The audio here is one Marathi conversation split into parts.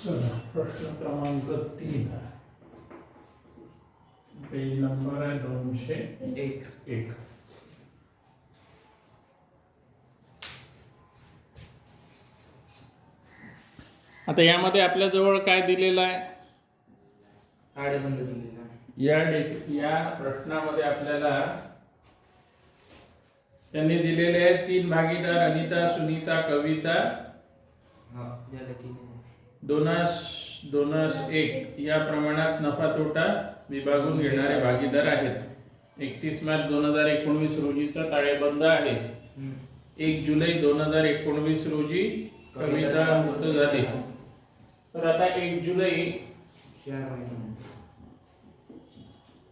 चला प्रश्न क्रमांक 3 पेज नंबर आहे 201. आता यामध्ये आपल्याजवळ काय दिलेलं आहे? ताळेबंद दिलेला आहे. या प्रश्नामध्ये आपल्याला त्यांनी दिलेले आहेत 3 भागीदार अनिता, सुनीता, कविता, दोनास 1 या प्रमाणात नफा तोटा विभागून घेणारे भागीदार आहेत. 31 मार्च 2019 रोजीचा ताळेबंद आहे. 1 जुलै 2019 रोजी कविता मृत झाली. तर आता 1 जुलै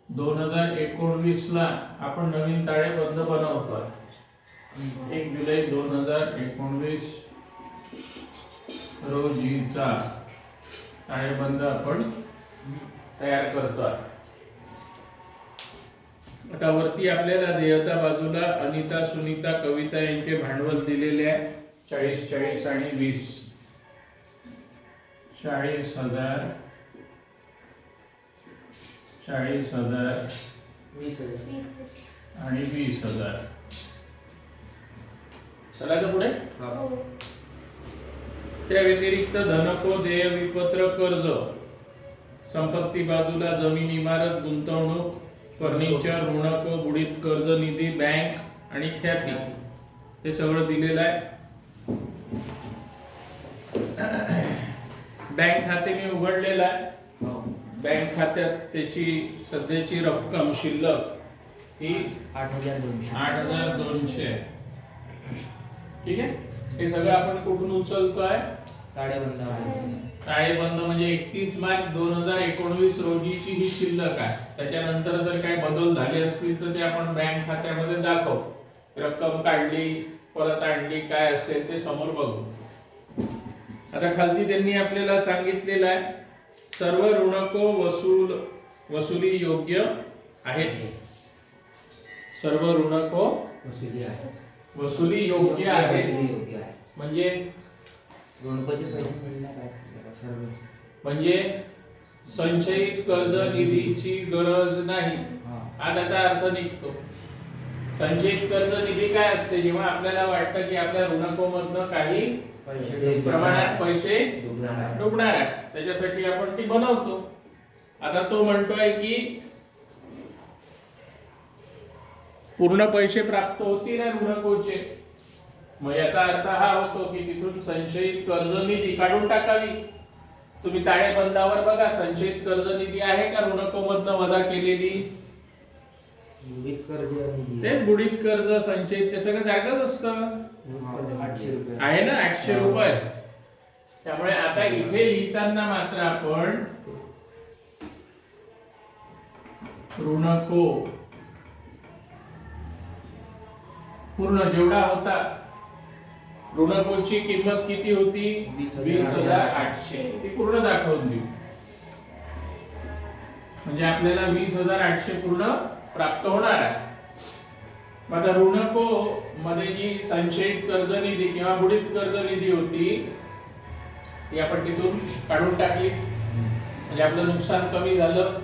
2019 ला आपण नवीन ताळेबंद बनवतो. 1 जुलै 2019 रोजीचा ताळेबंद आपण तयार करतो. आता वरती आपल्याला देयता बाजूला अनिता, सुनीता, कविता यांचे भांडवल दिलेले आहे 40, 40 आणि 20. 40,000, 40,000 आणि 20,000. चला तर पुढे. त्या व्यतिरिक्त धनको, देय, विपत्र, कर्ज, संपत्ती बाजूला जमीन, इमारत, गुंतवणूक, फर्निचर, ऋणको, बुडीत कर्ज निधी, बँक आणि ख्याती हे सगळं दिलेलं आहे. बँक खाते मी उघडलेलं आहे. बँक खात्यात त्याची सध्याची रक्कम शिल्लक ही 8,200 आहे. ठीक आहे. हे सगळं आपण कुठून उचलतोय? ताळेबंद म्हणजे 31 मार्च 2019 रोजीची ही शिल्लक आहे. त्याच्यानंतर जर काही बदल झाले असतील तर ते आपण बँक खात्यामध्ये दाखवू. रक्कम काढली, परत आणली, काय असेल ते समोर बघू. आता खालती त्यांनी आपल्याला सांगितलेलं आहे सर्व ऋणको वसुली योग्य आहेत. सर्व ऋणको वसुली योग्य आहेत. म्हणजे म्हणजे संचयित कर्ज निधीची गरज नाही. हा त्याचा अर्थ निघतो. संचयित कर्ज निधी काय असते? जेव्हा आपल्याला वाटतं की आपल्या ऋणको मधनं काही प्रमाणात पैसे डुबणार आहे, त्याच्यासाठी आपण ती बनवतो. आता तो म्हणतोय की पूर्ण पैसे प्राप्त होतील ना ऋणकोचे. मग याचा अर्थ हा होतो की तिथून संचयित कर्ज निधी काढून टाकावी. तुम्ही ताळेबंदावर बघा संचयित कर्ज निधी आहे का ऋणको मधनं वजा केलेली? ते बुडीत कर्ज, संचयित ते सगळं सारखंच असतं. आहे ना 800 रुपये. त्यामुळे आता इथे लिहिताना मात्र आपण ऋणको पूर्ण जेवढा होता, ऋणकोची किंमत किती होती? 20,800. ती पूर्ण दाखवून देऊ. म्हणजे आपल्याला 20,800 पूर्ण प्राप्त होणार आहे. आता ऋणको मध्ये जी संचयित कर्ज निधी किंवा बुडीत कर्ज निधी होती ती आपण तिथून काढून टाकली. म्हणजे आपलं नुकसान कमी झालं,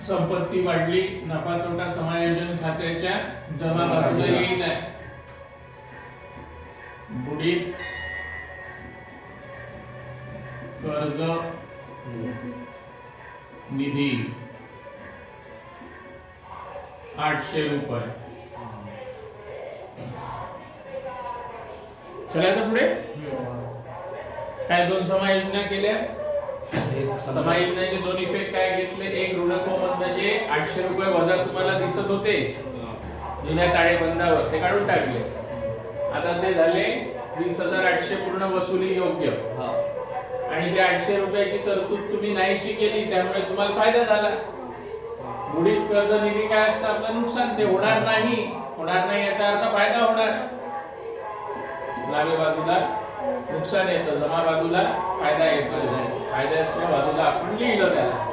संपत्ती वाढली, नफा तोटा समायोजन खात्याच्या जमा बाजूला येईल. बुडीत कर्ज निधी 800 रुपये. चला आता पुढे. काय दोन समायोजना केल्या? समायोजनाचे दोन इफेक्ट काय घेतले? एक ऋणको मधनं जे 800 रुपये वजा तुम्हाला दिसत होते जुन्या ताळेबंदावर ते काढून टाकले. आता ते झाले 20,800 पूर्ण वसुली योग्य. आणि त्या 800 रुपयाची तरतूद तुम्ही नाहीशी केली, त्यामुळे तुम्हाला फायदा झाला. बुडीत कर्ज निधी काय असतं? आपलं नुकसान. ते होणार नाही. होणार नाही याचा अर्थ फायदा होणार. डाव्या बाजूला नुकसान येतं, जमा बाजूला फायदा येतो. फायद्याच्या बाजूला आपण लिहिलं त्याला.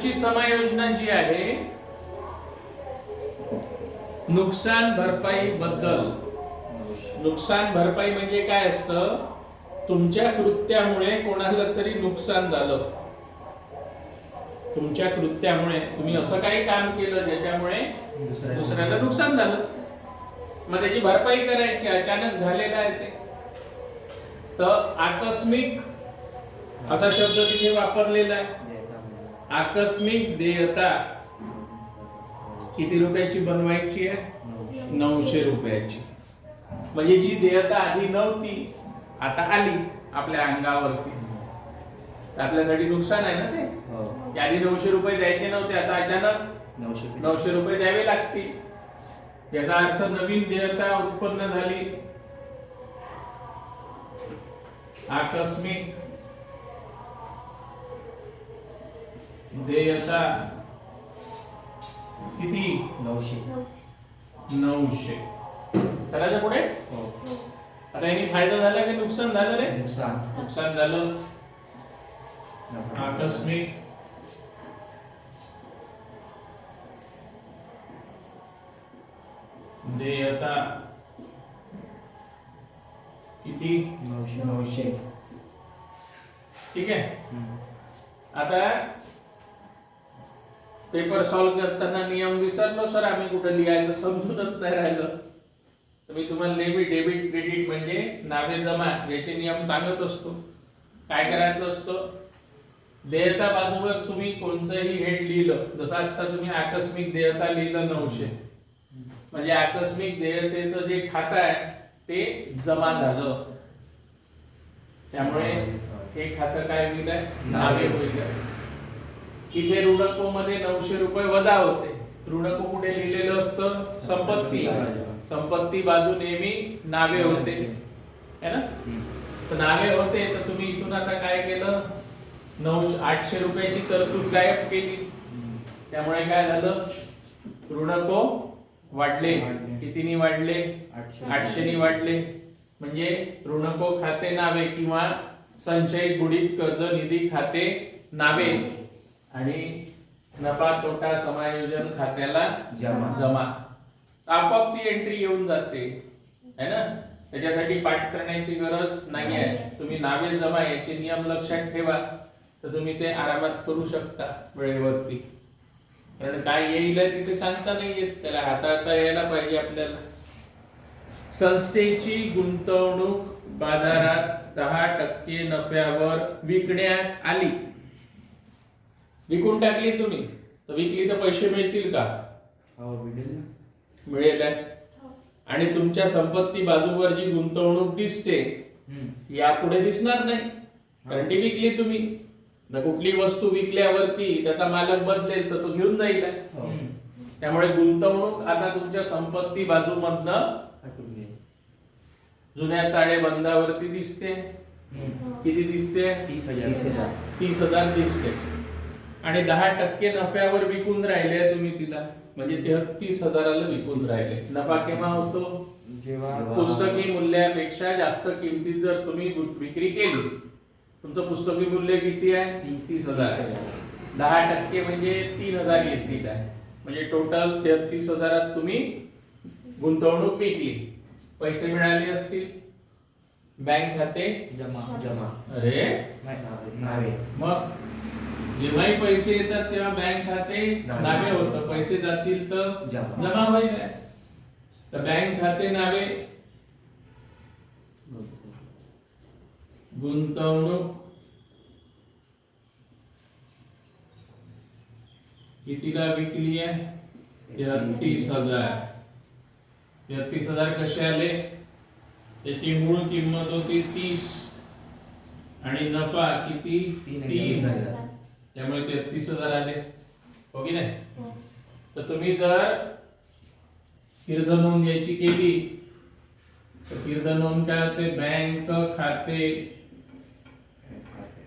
पुढची समायोजना जी आहे नुकसान भरपाई बद्दल. नुकसान भरपाई म्हणजे काय असतं? तुमच्या कृत्यामुळे कोणाला तरी नुकसान झालं, तुमच्या कृत्यामुळे तुम्ही असं काही काम केलं ज्याच्यामुळे दुसऱ्याला नुकसान झालं, मग त्याची भरपाई करायची. अचानक झालेलं आहे ते, तर आकस्मिक असा शब्द तिथे वापरलेला आहे. आकस्मिक देयता किती रुपयाची बनवायची आहे? 900 रुपयाची. म्हणजे जी देयता आधी नव्हती आता आली आपल्या अंगावरती, आपल्यासाठी नुकसान आहे ना ते. आधी 900 रुपये द्यायचे नव्हते, आता अचानक 900 रुपये द्यावे लागतील. याचा अर्थ नवीन देयता उत्पन्न झाली. आकस्मिक देयता किती? 900. चला पुढे. आता याने फायदा झाला की नुकसान झालं रे? नुकसान झालं. आकस्मिक देयता किती? 900. ठीक आहे. आता पेपर सॉल्व करताना नियम विसरलो सर आम्ही, कुठे लिहायचं समजूनच नाही राहिलं. तर मी तुम्हाला नेहमी डेबिट क्रेडिट म्हणजे नावे जमा याचे नियम सांगत असतो. काय करायचं असतं? देयता बाजूवर तुम्ही कोणतंही हेड लिहिलं, जसं आता तुम्ही आकस्मिक देयता लिहिलं 900, म्हणजे आकस्मिक देयतेचं जे खातं आहे ते जमा झालं, त्यामुळे हे खातं काय होईल? नावे होईल. इथे ऋणको मध्ये 900 रुपये वजा होते. ऋणको कुठे लिहिलेलं असतं? संपत्ती. संपत्ती बाजू नेहमी नावे होते है ना. तर नावे होते, तर तुम्ही इथून आता काय केलं? 800 रुपयाची तरतूद गायब केली. त्यामुळे काय झालं? ऋणको वाढले. कितीनी वाढले? 800 नी वाढले. म्हणजे ऋणको खाते नावे किंवा संचयित बुडीत कर्ज निधी खाते नावे आणि नफा तोटा समायोजन खात्याला जमा. आपोआप ती एंट्री येऊन जाते है ना. त्याच्यासाठी पाठ करण्याची गरज नाही आहे. तुम्ही नावे जमा याचे नियम लक्षात ठेवा, तर तुम्ही ते आरामात करू शकता वेळेवरती. कारण काय येईल तिथे सांगता नाही येत, त्याला हाताळता यायला पाहिजे आपल्याला. संस्थेची गुंतवणूक बाजारात 10% नफ्यावर विकण्यात आली. विकून टाकली तुम्ही, तर विकली तर पैसे मिळतील का? मिळेल. आणि तुमच्या संपत्ती बाजूवर जी गुंतवणूक दिसते यापुढे दिसणार नाही, कारण ती विकली तुम्ही. कुठली वस्तू विकल्यावरती त्याचा मालक बदलेल तर तो घेऊन जाईल. त्यामुळे गुंतवणूक आता तुमच्या संपत्ती बाजूमधनं जुन्या ताळेबंदावरती दिसते. किती दिसते? 30,000 दिसते. आणि 10% नफ्यावर विकून राहिले तुम्ही तिला, म्हणजे 33,000ला विकून राहिले. नफा केव्हा होतो? जेव्हा पुस्तकी मूल्यापेक्षा जास्त किमतीत जर तुम्ही विक्री केली. तुमचं पुस्तकी मूल्य किती आहे? 30,000. 10% म्हणजे 3,000 येतील. म्हणजे टोटल 33,000 तुम्ही गुंतवणूक विकली. पैसे मिळाले असतील. बँक खाते जमा. अरे नावे. मग जेव्हाही पैसे येतात तेव्हा बँक खाते नावे होतं, पैसे जातील तर जमा होईल. तर बँक खाते नावे, गुंतवणूक कितीला विकली आहे? 33,000. 33,000 कसे आले? त्याची मूळ किंमत होती 30 आणि नफा किती? 3. त्यामुळे 33,000 आले. हो की नाही? तर तुम्ही जर किर्द नोंद याची केली तर किर्द नोंद काय होते? बँक खाते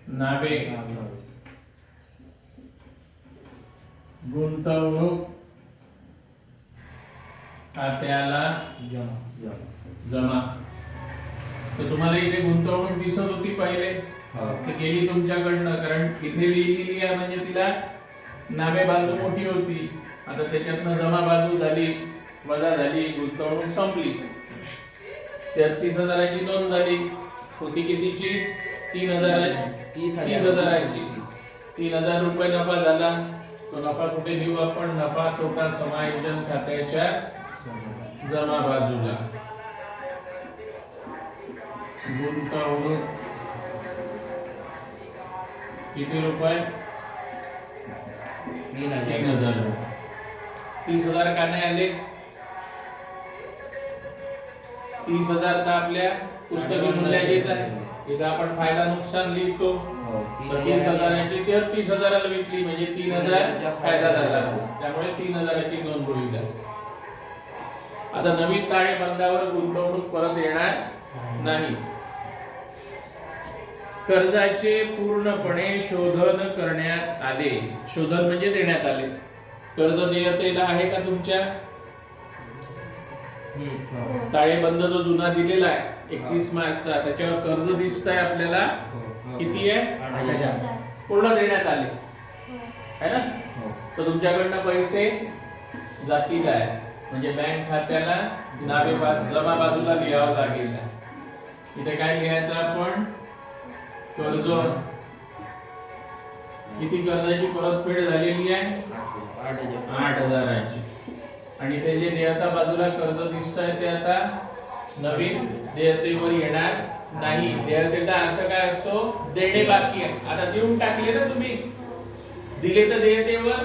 नावे गुंतवणूक खात्याला जमा. तर तुम्हाला इथे गुंतवणूक दिसत होती पहिले, ती गेली तुमच्याकडनं, कारण इथे लिहिलेली आहे म्हणजे तिला नामे बाजू मोठी होती, आता त्याच्यातनं जमा बाजू झाली, वजा झाली, गुंतवणूक संपली. 33,000ची नोंद झाली, होती कितीची? 30,000ची. 3,000 रुपये नफा झाला. तो नफा कुठे लिहू आपण? नफा तोटा समायोजन खात्याच्या जमा बाजूला. गुंतवणूक किती रुपये? 3,000 रुपये. 30,000 का नाही आले? 30,000 तर आपल्या पुस्तकी मूल्यात येत आहे. इथं आपण फायदा नुकसान लिहितो. तर 30,000ची 33,000ला विकली म्हणजे 3,000 फायदा झाला, त्यामुळे 3,000ची नोंद होईल. आता नवीन ताळेबंदावर गुंतवणूक परत येणार नाही. कर्जाचे पूर्णपणे शोधन करण्यात आले. शोधन म्हणजे देण्यात आले. कर्ज देयतेला आहे का तुमच्या? ताळेबंद जो जुना दिलेला आहे 31 मार्चचा, त्याच्यावर कर्ज दिसतंय आपल्याला. किती आहे? 8,000. पूर्ण देण्यात आले है ना. तर तुमच्याकडनं पैसे जातील आहे, म्हणजे बँक खात्याला नावे जमा बाजूला लिहावं लागेल. इथे काय लिहायचं आपण? कर्ज. किती कर्जाची परतफेड झालेली आहे? 8,000ची. आणि ते जे देयता बाजूला कर्ज दिसत आहे ते आता नवीन देयतेवर येणार नाही. देयतेचा अर्थ काय असतो? देणे बाकी आहे. आता देऊन टाकले ना तुम्ही, दिले तर देयतेवर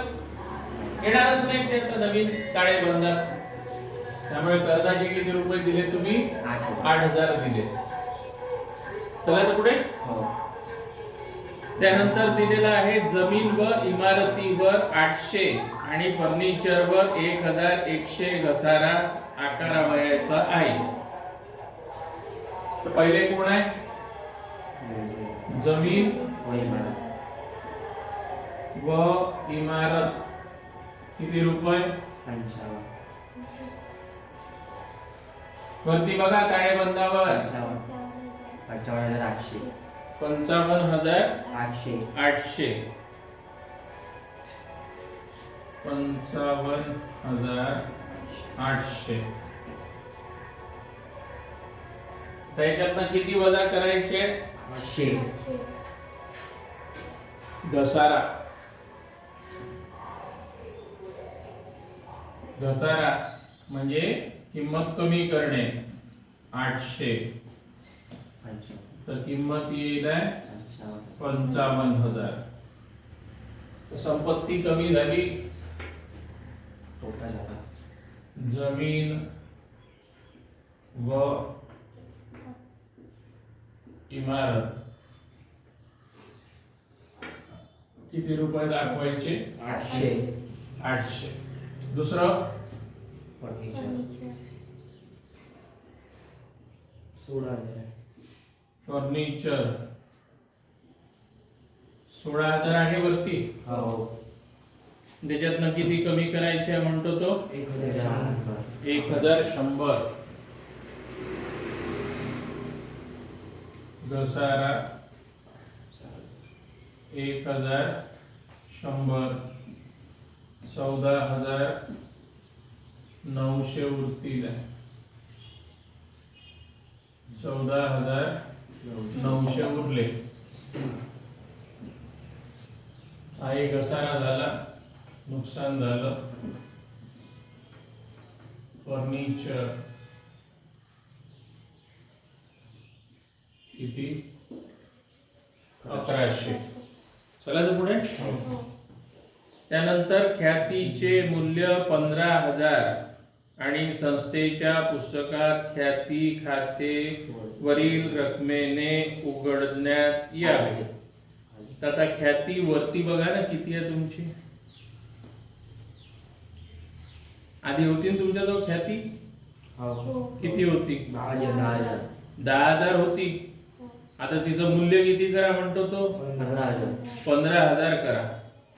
येणारच नाही ते आता नवीन ताळेबंदात. त्यामुळे कर्जाचे किती रुपये दिले तुम्ही? 8,000 दिले. चला तर पुढे. त्यानंतर दिलेला आहे जमीन व इमारतीवर 800 आणि फर्निचरवर 1,100 घसारा आकारावयाचा आहे. तर पहिले कोण आहे? जमीन व इमारत किती रुपये? 55. वरती बघा ताळेबंदावर 55,800. 55,800. 800. 55,800. त्याच्यातनं किती वजा करायचे? 800. घसारा. घसारा म्हणजे किंमत कमी करणे. 800. तर किंमत येईल 55,000. संपत्ती कमी झाली. जमीन व इमारत किती रुपये दाखवायचे? 800. 800. दुसरं फर्निचर 16,000. फर्निचर 16,000 आहे वरती. त्याच्यातनं किती कमी करायचे म्हणतो तो? 1,100. घसारा 1,100. 14,900 उरतील. 14,900 उरले. हाही घसारा झाला, नुकसान झालं. फर्निचर किती? 1,100. चला तर पुढे. त्यानंतर ख्यातीचे मूल्य 15,000 आणि संस्थेच्या पुस्तकात ख्याती खाते वरील रकमेने उघडण्यात यावे. तर आता ख्याती वरती बघा ना किती आहे तुमची. आधी होती ना तुमच्या जवळ ख्याती? किती होती? 10,000 होती. आता तिचं मूल्य किती करा म्हणतो तो? 15,000 करा.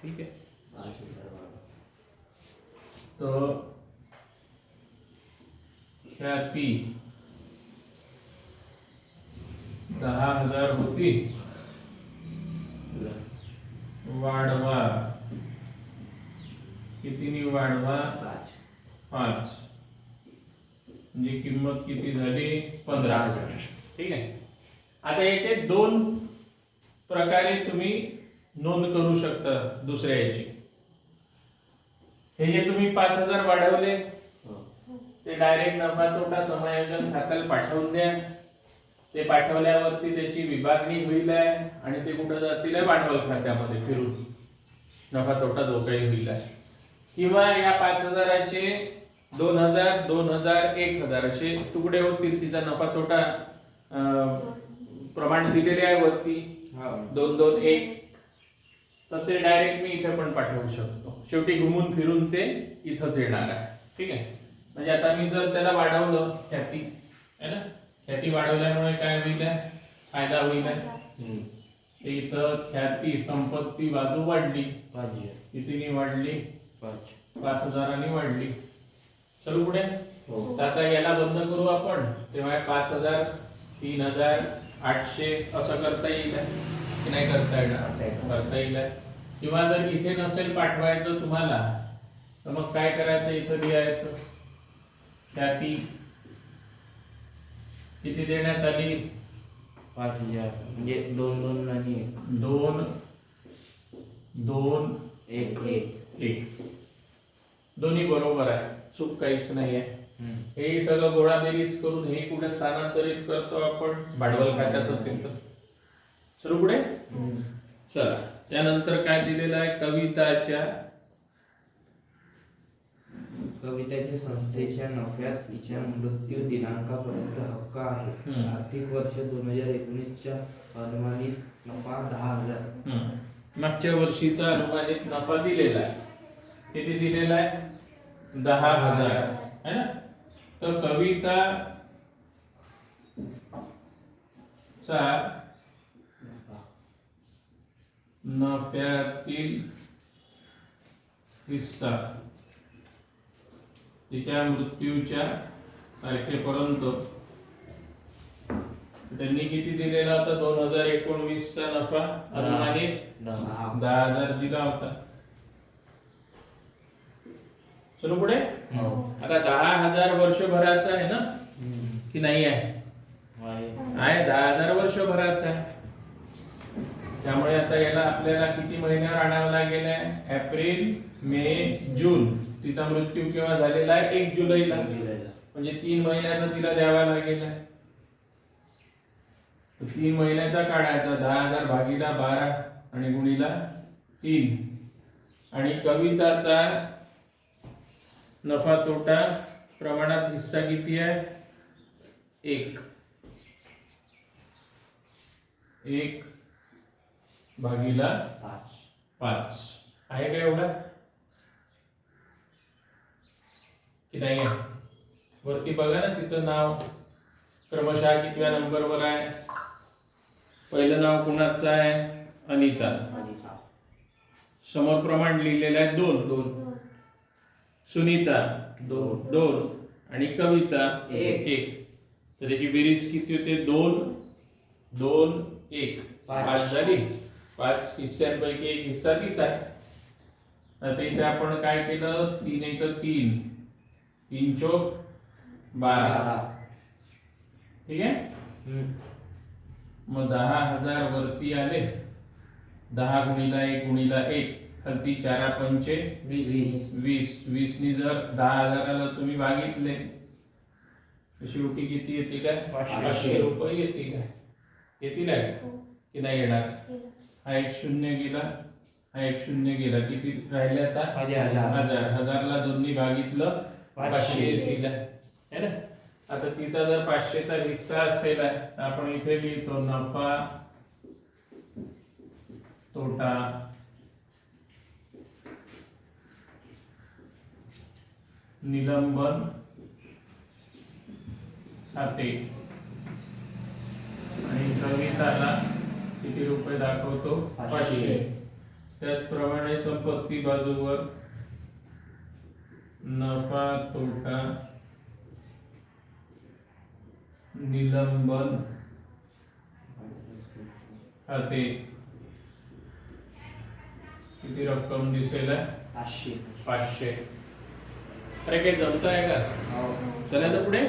ठीक आहे. तो ख्याती 10,000 होती, वाढवा कितीनी वाढवा 5, म्हणजे किंमत किती झाली 15,000. ठीक आहे. आता याचे दोन प्रकारे तुम्ही नोंद करू शकता दुसऱ्या याची. हे जे तुम्ही 5,000 वाढवले ते डायरेक्ट नफा तोटा समायोजन खात्याला पाठवून द्या. ते पाठवल्यावरती त्याची विभागणी होईल आहे आणि ते कुठं जातील आहे भांडवल खात्यामध्ये फिरून नफा तोटा जो काही होईल आहे. किंवा या 5,000चे 2,000, 2,000, 1,000 असे तुकडे होतील. तिचा नफा तोटा प्रमाण दिलेले आहे वरती 2, 2, 1. तर ते डायरेक्ट मी इथे पण पाठवू शकतो. शेवटी घुमून फिरून ते इथंच येणार आहे. ठीक आहे. म्हणजे आता मी जर त्याला वाढवलं ख्याती है ना, ख्याती वाढवल्यामुळे काय होईल फायदा होईल. ते इथं ख्याती संपत्ती बाजू वाढली. कितीनी वाढली 5,000 वाढली. चलो पुढे. तर आता याला बंद करू आपण. तेव्हा 5,000, 3,000, 800 असं करता येईल की नाही करता येणार? करता येईल. किंवा जर इथे नसेल पाठवायचं तुम्हाला तर मग काय करायचं, इथं लिहायचं ख्याती किती देण्यात आली 5,000 म्हणजे 2, 2 आणि 2, 2, 1, 1. दोन्ही बरोबर आहे, चूक काहीच नाही आहे. हे सगळं गोळाबेरीज करून हे कुठे स्थानांतरित करतो आपण भांडवल खात्यातच येतं. चलो पुढे. चला त्यानंतर काय दिलेलं आहे, कविताच्या संस्थेच्या नफ्यात तिच्या मृत्यू दिनांकापर्यंत हक्क आहे. आर्थिक वर्ष 2019च्या अनुमानित नफा 10,000. मागच्या वर्षीचा अनुमानित नफा दिलेला आहे. किती दिलेला आहे 10,000 है ना. तर कविता चा नफ्यातील हिस्सा तिच्या मृत्यूच्या तारखेपर्यंत त्यांनी किती दिलेला होता 2019चा नफा अनुमानित 10,000 दिला होता. चलो पुढे. आता 10,000 वर्षभराचा आहे ना की नाही आहे? आहे 10,000 वर्षभराचा आहे. त्यामुळे आता याला आपल्याला किती महिन्यावर आणावं लागेल आहे? एप्रिल, मे, जून. तिचा मृत्यू केव्हा झालेला आहे 1 जुलैला. म्हणजे 3 महिन्याचा तिला द्यावा लागेल आहे. 3 महिन्याचा काढायचा 10,000 भागीला 12 आणि गुणीला 3. आणि कविताचा नफा तोटा प्रमाणात हिस्सा किती आहे 1 भागीला 5 आहे का एवढा की नाही आहे? वरती बघा ना तिचं नाव क्रमशः कितव्या नंबरवर आहे. पहिलं नाव कुणाचं आहे? अनिता. समोर प्रमाण लिहिलेलं आहे 2. सुनीता 2 आणि कविता 1. तर त्याची बेरीज किती होते 2, 2, 1 5 झाली. 5 हिस्स्यांपैकी एक हिस्सा तीच आहे. आता इथे आपण काय केलं 3 1 3, 3 चौक 12. ठीक आहे. मग 10,000 वरती आले. 10 गुणीला 1 गुणीला 1 खालती 4 पंचे 20. 20 नी जर 10,000ला तुम्ही भागितले तर शेवटी किती येते काय 500 रुपये येते काय? येतील आहे की नाही येणार? हा एक शून्य गेला, हा एक शून्य गेला. किती राहिले आता 1,000. 1,000ला 2 भागितलं 500 येतील है ना. आता तिचा जर 500चा हिस्सा असेल तर आपण इथे लिहितो नफा तोटा निलंबन खाते आणि कविताला किती रुपये दाखवतो 500. त्याचप्रमाणे संपत्ती बाजूवर नफा तोटा निलंबन खाते किती रक्कम दिसेल 500. 500. अरे काही जमत आहे का? चला तर पुढे.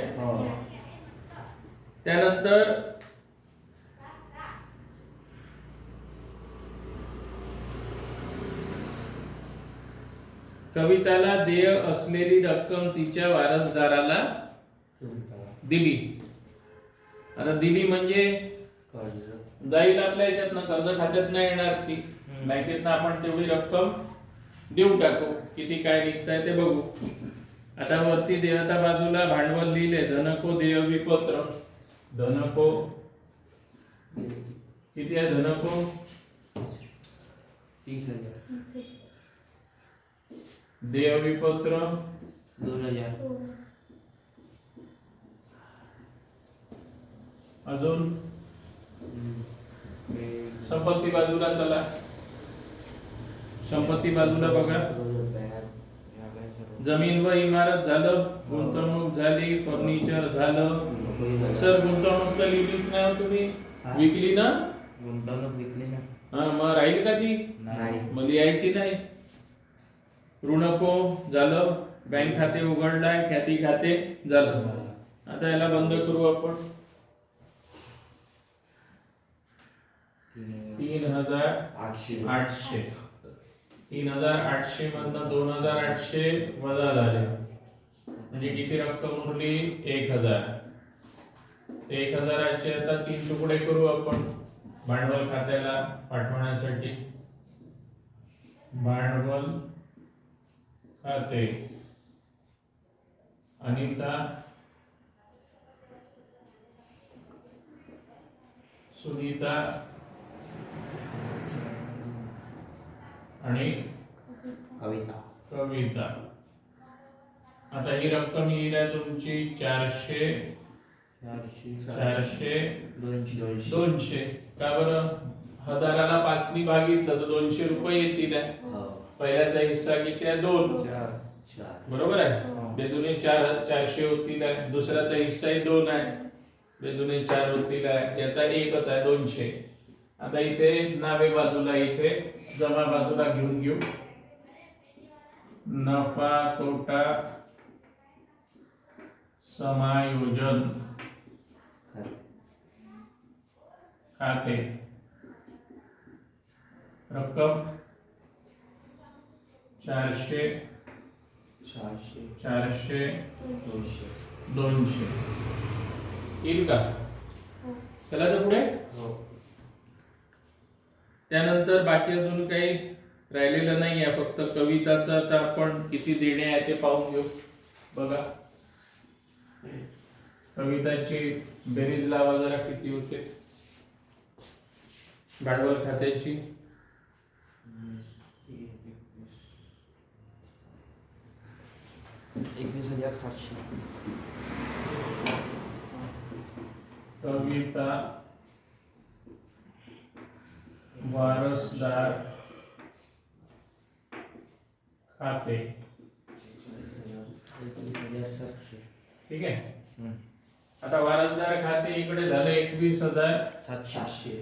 त्यानंतर कविताला देय असलेली रक्कम तिच्या वारसदाराला दिली. आता दिली म्हणजे जाईल आपल्या याच्यातनं, कर्ज खात्यात नाही येणार ती, बँकेतनं आपण तेवढी रक्कम देऊन टाकू. किती काय निघताय ते बघू. आता वरती देयता बाजूला भांडवल लिहिले, धनको देय विपत्र. धनको किती आहे? धनको 30,000. देय विपत्र 2,000. अजून संपत्ती बाजूला चला. संपत्ती बाजूला बघा, जमीन व इमारत झालं, गुंतवणूक झाली, फर्निचर झालं. सर गुंतवणूक तर लिहिलीच नाही हो तुम्ही, विकली ना? गुंतवणूक विकली ना. हा, मग राहील का ती? नाही. मग लिहायची नाही. ऋणको झालं, बँक खाते उघडलाय, ख्याती खाते झालं. आता याला बंद करू आपण. 3,800. 3,800 मधनं 2,800 वजा झाले म्हणजे किती रक्कम उरली? 1,000. 1,000चे आता 3 तुकडे करू आपण भांडवल खात्याला पाठवण्यासाठी. भांडवल खाते अनिता, सुनीता आणि कविता. आता ही रक्कम येईल आहे तुमची 400. 200. का बरं? 1,000ला 5 भागितलं तर 200 रुपये येतील. पहिल्याचा हिस्सा किती आहे? 2. बरोबर आहे. बेदुने 400 होतील. दुसऱ्याचा हिस्सा 2 आहे, बेदुने 4 होतील. याचा एकच आहे 200. आता इथे नावे बाजूला, इथे जमा बाजूला घेऊन घेऊ. नफा तोटा समायोजन खाते. रक्कम 400. 200 येईल का? चला तर पुढे. त्यानंतर बाकी अजून काही राहिलेलं नाही आहे, फक्त कविताचं आता आपण किती देणे आहे ते पाहून घेऊ. बघा, कविताची बेरीज लावा जरा, किती होते भांडवल खात्याची. 21,700. कविता वारसदार खाते. 21,700. ठीक आहे. आता वारसदार खाते इकडे झालं 21,700.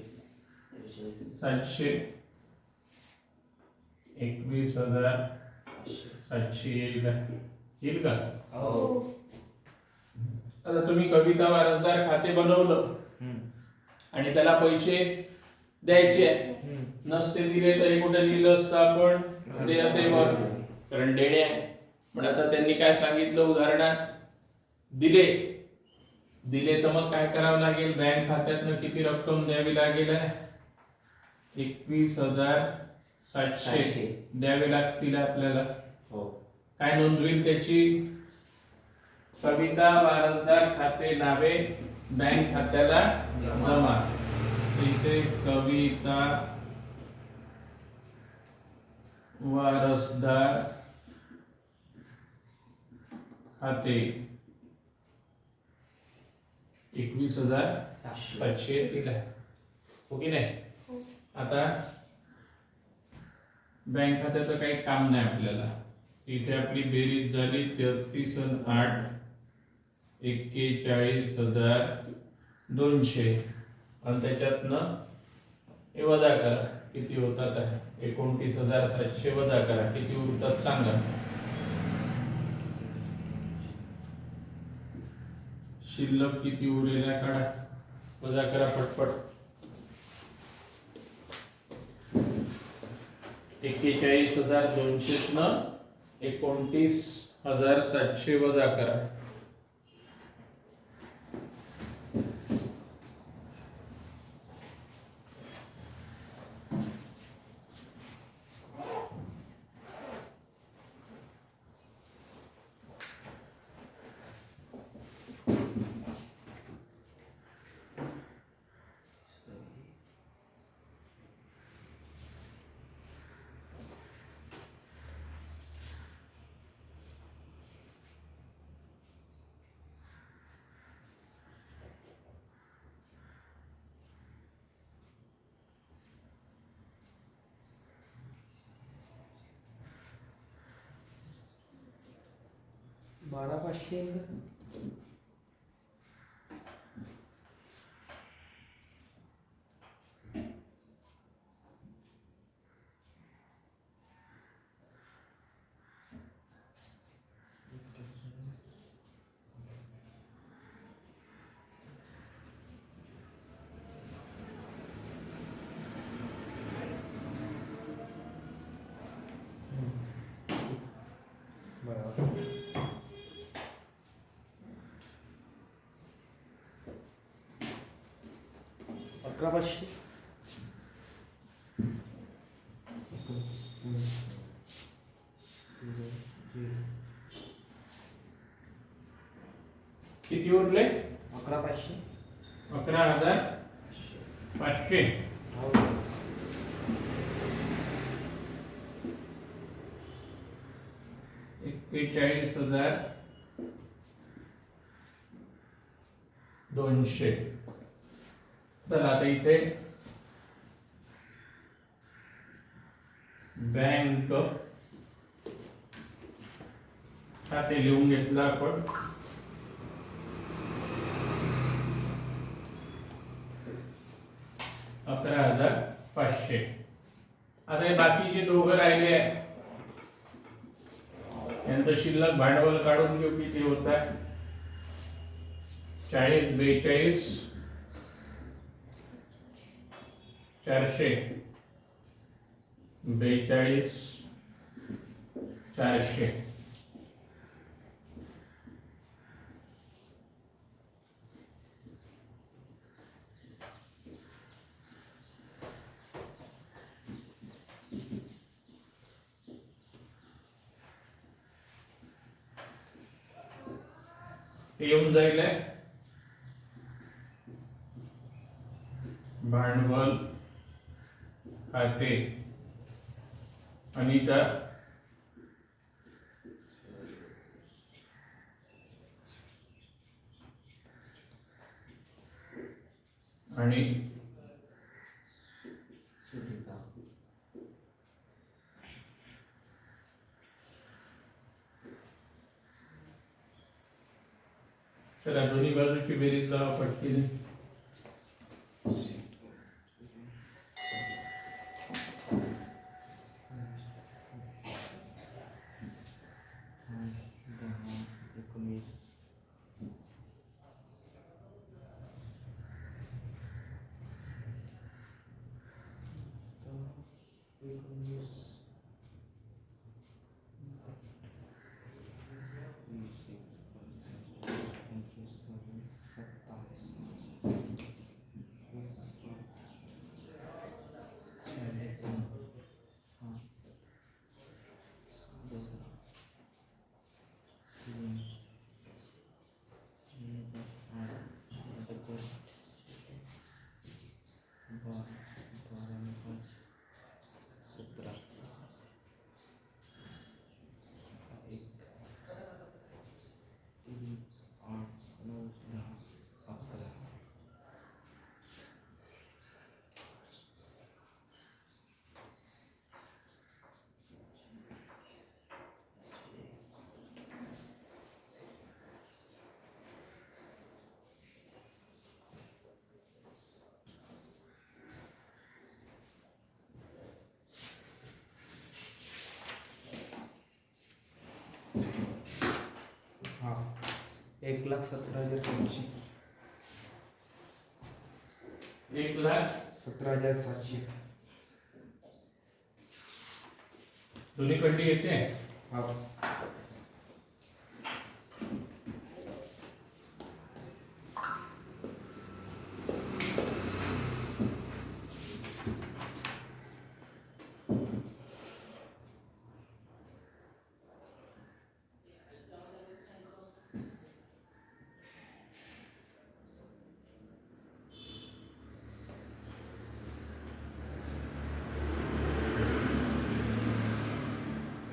21,700 येईल का? आता तुम्ही कविता वारसदार खाते बनवलं आणि त्याला पैसे द्यायचे आहे. नसते दिले तरी कुठे लिहिलं असतं आपण देयतेवर, कारण देणे आहे. पण आता त्यांनी काय सांगितलं उदाहरणात? दिले तर मग काय करावं लागेल? बँक खात्यातनं किती रक्कम द्यावी लागेल? 21,700 द्यावे लागतील आपल्याला. काय नोंद होईल त्याची? कविता वारसदार खाते नावे बँक खात्याला जमा. इथे कविता वारसदार खाते 21,700 दिला. हो की नाही? आता बँक खात्याचं काही काम नाही आपल्याला. इथे आपली बेरीज झाली 33 आणि 8 41,200 आणि त्याच्यातनं हे वजा करा. किती होतात आहे? 29,700 वजा करा, किती उरतात सांगा. शिल्लक किती उरलेल्या काढा, वजा करा पटपट. 41,200 न 29,700 वजा करा. बारा 500. बरोबर. 11,500. किती उरले? 11,500. 11,500. हो. 41,200. चला आता इथे बँक खाते लिहून घेतलं आपण. $11,500. आता हे बाकीचे दोघं राहिले आहे, यांचं शिल्लक भांडवल काढून घेऊ. किती होत आहे? 40, 42, 400, 42, 400. येऊन जाईल भांडवल खाते अनिता आणि सुनीता. चला दोन्ही बाजूची बेरीज लावा पटकीने. बारा 17 1,17,700. 1,00,000 17,700. दोन्ही खंडी येते. हा.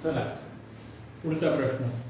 चला पुढचा प्रश्न.